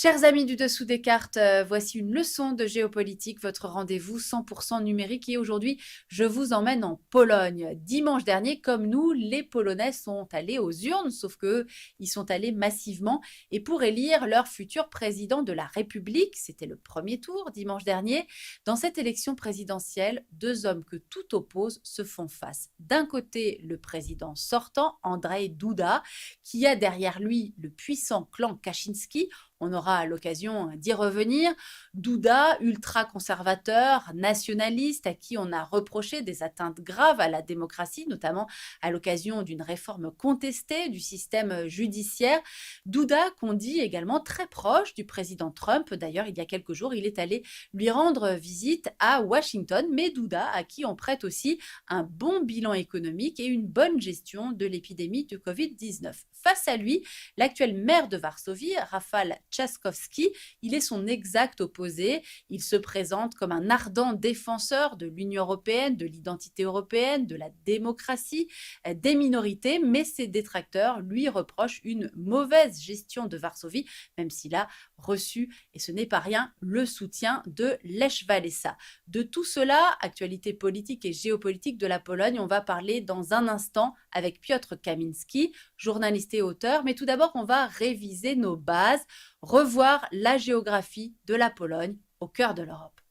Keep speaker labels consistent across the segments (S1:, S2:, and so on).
S1: Chers amis du dessous des cartes, voici une leçon de géopolitique, votre rendez-vous 100% numérique. Et aujourd'hui, je vous emmène en Pologne. Dimanche dernier, comme nous, les Polonais sont allés aux urnes, sauf que ils sont allés massivement et pour élire leur futur président de la République. C'était le premier tour dimanche dernier. Dans cette élection présidentielle, deux hommes que tout oppose se font face. D'un côté, le président sortant, Andrzej Duda, qui a derrière lui le puissant clan Kaczynski. On aura l'occasion d'y revenir. Duda, ultra-conservateur, nationaliste, à qui on a reproché des atteintes graves à la démocratie, notamment à l'occasion d'une réforme contestée du système judiciaire. Duda, qu'on dit également très proche du président Trump. D'ailleurs, il y a quelques jours, il est allé lui rendre visite à Washington. Mais Duda, à qui on prête aussi un bon bilan économique et une bonne gestion de l'épidémie de Covid-19. Face à lui, l'actuel maire de Varsovie, Rafał Trzaskowski, il est son exact opposé. Il se présente comme un ardent défenseur de l'Union européenne, de l'identité européenne, de la démocratie, des minorités, mais ses détracteurs lui reprochent une mauvaise gestion de Varsovie, même s'il a reçu, et ce n'est pas rien, le soutien de Lech Wałęsa. De tout cela, actualité politique et géopolitique de la Pologne, on va parler dans un instant avec Piotr Kaminski, journaliste et auteur. Mais tout d'abord, on va réviser nos bases, revoir la géographie de la Pologne au cœur de l'Europe.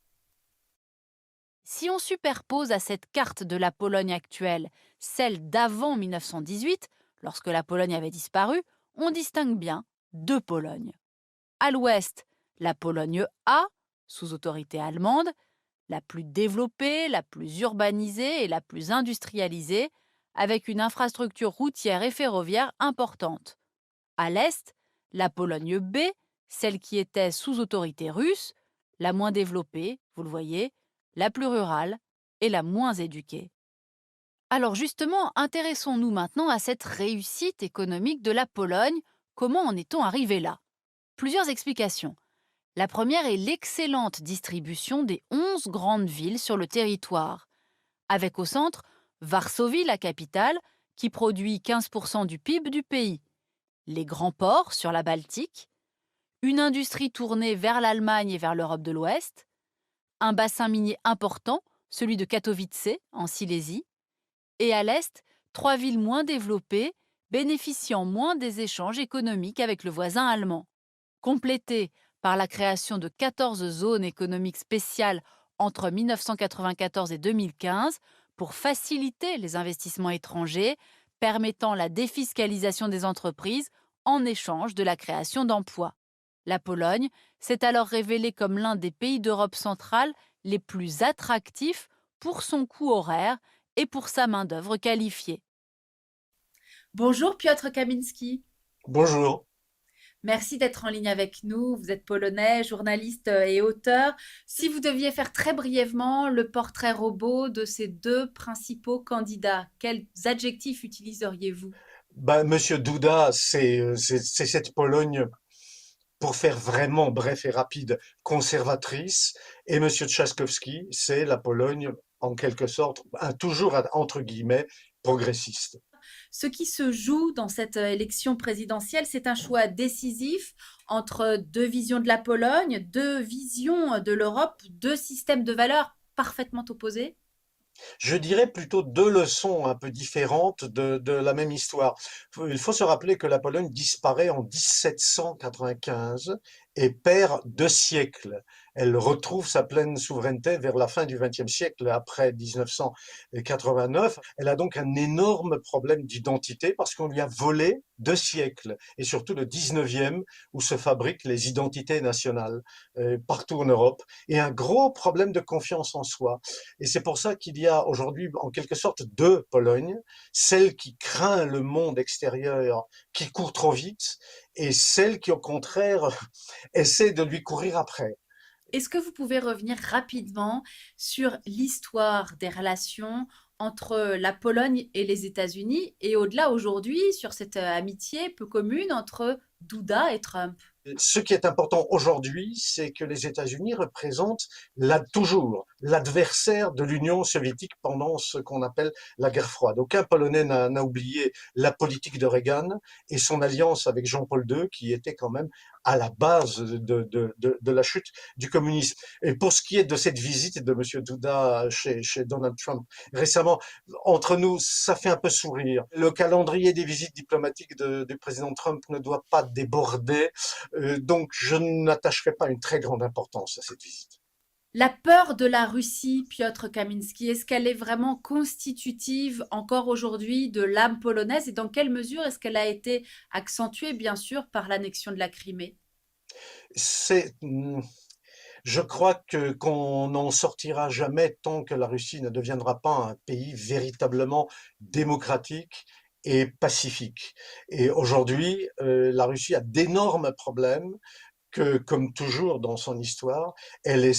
S1: Si on superpose à cette carte de la Pologne actuelle celle d'avant 1918, lorsque la Pologne avait disparu, on distingue bien deux Polognes. À l'ouest, la Pologne A, sous autorité allemande, la plus développée, la plus urbanisée et la plus industrialisée, avec une infrastructure routière et ferroviaire importante. À l'est, la Pologne B, celle qui était sous autorité russe, la moins développée, vous le voyez, la plus rurale et la moins éduquée. Alors justement, intéressons-nous maintenant à cette réussite économique de la Pologne. Comment en est-on arrivé là? Plusieurs explications. La première est l'excellente distribution des 11 grandes villes sur le territoire, avec au centre Varsovie, la capitale, qui produit 15% du PIB du pays, les grands ports sur la Baltique, une industrie tournée vers l'Allemagne et vers l'Europe de l'Ouest, un bassin minier important, celui de Katowice, en Silésie, et à l'Est, 3 villes moins développées, bénéficiant moins des échanges économiques avec le voisin allemand. Complétées par la création de 14 zones économiques spéciales entre 1994 et 2015 pour faciliter les investissements étrangers, permettant la défiscalisation des entreprises en échange de la création d'emplois. La Pologne s'est alors révélée comme l'un des pays d'Europe centrale les plus attractifs pour son coût horaire et pour sa main-d'œuvre qualifiée. Bonjour Piotr Kaminski.
S2: Bonjour.
S1: Merci d'être en ligne avec nous. Vous êtes polonais, journaliste et auteur. Si vous deviez faire très brièvement le portrait robot de ces deux principaux candidats, quels adjectifs utiliseriez-vous?
S2: Monsieur Duda, c'est cette Pologne, pour faire vraiment bref et rapide, conservatrice, et Monsieur Trzaskowski, c'est la Pologne, en quelque sorte, toujours entre guillemets, progressiste.
S1: Ce qui se joue dans cette élection présidentielle, c'est un choix décisif entre deux visions de la Pologne, deux visions de l'Europe, deux systèmes de valeurs parfaitement opposés.
S2: Je dirais plutôt deux leçons un peu différentes de la même histoire. Il faut se rappeler que la Pologne disparaît en 1795 et perd 2 siècles. Elle retrouve sa pleine souveraineté vers la fin du XXe siècle, après 1989. Elle a donc un énorme problème d'identité parce qu'on lui a volé 2 siècles, et surtout le 19e, où se fabriquent les identités nationales partout en Europe, et un gros problème de confiance en soi. Et c'est pour ça qu'il y a aujourd'hui, en quelque sorte, deux Polognes, celle qui craint le monde extérieur, qui court trop vite, et celle qui, au contraire, essaie de lui courir après.
S1: Est-ce que vous pouvez revenir rapidement sur l'histoire des relations entre la Pologne et les États-Unis et au-delà aujourd'hui sur cette amitié peu commune entre Duda et Trump?
S2: Ce qui est important aujourd'hui, c'est que les États-Unis représentent toujours l'adversaire de l'Union soviétique pendant ce qu'on appelle la guerre froide. Aucun Polonais n'a oublié la politique de Reagan et son alliance avec Jean-Paul II, qui était quand même à la base de la chute du communisme. Et pour ce qui est de cette visite de M. Duda chez Donald Trump récemment, entre nous, ça fait un peu sourire. Le calendrier des visites diplomatiques du président Trump ne doit pas déborder, donc je n'attacherai pas une très grande importance à cette visite.
S1: La peur de la Russie, Piotr Kaminski, est-ce qu'elle est vraiment constitutive encore aujourd'hui de l'âme polonaise et dans quelle mesure est-ce qu'elle a été accentuée, bien sûr, par l'annexion de la Crimée?
S2: C'est, je crois que qu'on n'en sortira jamais tant que la Russie ne deviendra pas un pays véritablement démocratique et pacifique. Et aujourd'hui, la Russie a d'énormes problèmes que, comme toujours dans son histoire, elle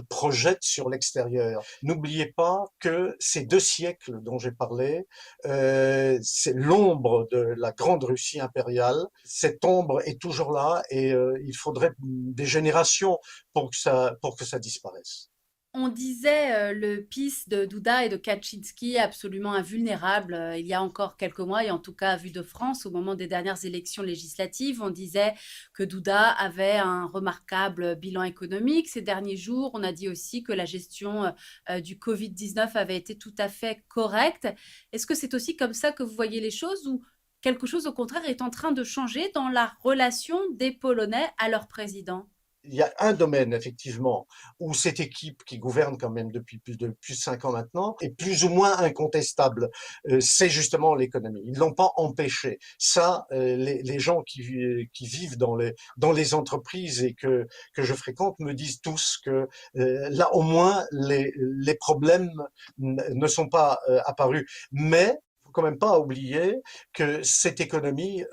S2: projette sur l'extérieur. N'oubliez pas que ces 2 siècles dont j'ai parlé, c'est l'ombre de la grande Russie impériale. Cette ombre est toujours là et il faudrait des générations pour que ça disparaisse.
S1: On disait le PiS de Duda et de Kaczynski absolument invulnérable il y a encore quelques mois, et en tout cas, vu de France, au moment des dernières élections législatives, on disait que Duda avait un remarquable bilan économique. Ces derniers jours, on a dit aussi que la gestion du Covid-19 avait été tout à fait correcte. Est-ce que c'est aussi comme ça que vous voyez les choses ou quelque chose au contraire est en train de changer dans la relation des Polonais à leur président?
S2: Il y a un domaine, effectivement, où cette équipe qui gouverne quand même depuis plus de 5 ans maintenant est plus ou moins incontestable. C'est justement l'économie. Ils l'ont pas empêché. Ça, les gens qui vivent dans les entreprises et que je fréquente me disent tous que là, au moins, les problèmes ne sont pas apparus. Mais faut quand même pas oublier que cette économie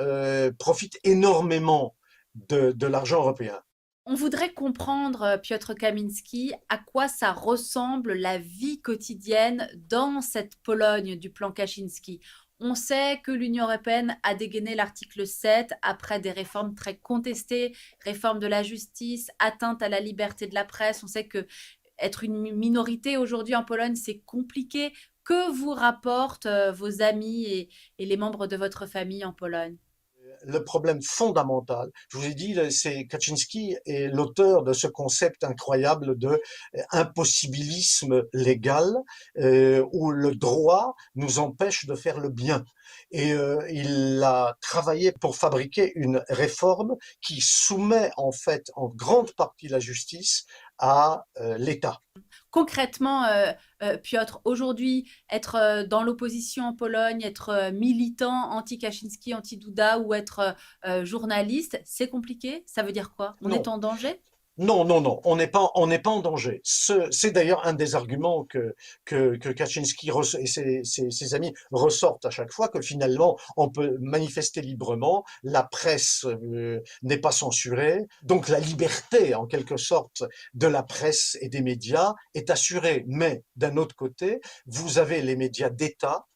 S2: profite énormément de l'argent européen.
S1: On voudrait comprendre, Piotr Kaminski, à quoi ça ressemble la vie quotidienne dans cette Pologne du plan Kaczynski. On sait que l'Union européenne a dégainé l'article 7 après des réformes très contestées, réforme de la justice, atteinte à la liberté de la presse. On sait que être une minorité aujourd'hui en Pologne, c'est compliqué. Que vous rapportent vos amis et les membres de votre famille en Pologne?
S2: Le problème fondamental, je vous ai dit, c'est Kaczynski est l'auteur de ce concept incroyable de impossibilisme légal, où le droit nous empêche de faire le bien. Et il a travaillé pour fabriquer une réforme qui soumet en fait en grande partie la justice à l'État.
S1: Concrètement, Piotr, aujourd'hui, être dans l'opposition en Pologne, être militant anti-Kaczynski, anti-Duda ou être journaliste, c'est compliqué? Ça veut dire quoi? On est
S2: Non,
S1: en danger?
S2: non, non, non, on n'est pas en danger. C'est d'ailleurs un des arguments que Kaczynski et ses amis ressortent à chaque fois, que finalement on peut manifester librement, la presse n'est pas censurée, donc la liberté en quelque sorte de la presse et des médias est assurée. Mais d'un autre côté, vous avez les médias d'État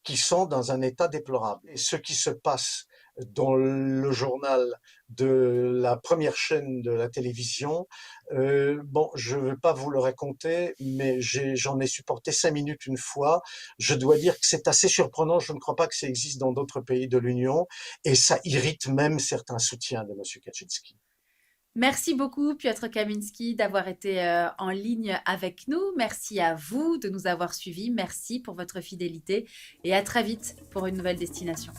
S2: qui sont dans un état déplorable. Et ce qui se passe dans le journal de la première chaîne de la télévision, bon, je ne vais pas vous le raconter, mais j'en ai supporté 5 minutes une fois. Je dois dire que c'est assez surprenant. Je ne crois pas que ça existe dans d'autres pays de l'Union, et ça irrite même certains soutiens de M. Kaczynski.
S1: Merci beaucoup, Piotr Kaminski, d'avoir été en ligne avec nous. Merci à vous de nous avoir suivis. Merci pour votre fidélité et à très vite pour une nouvelle destination.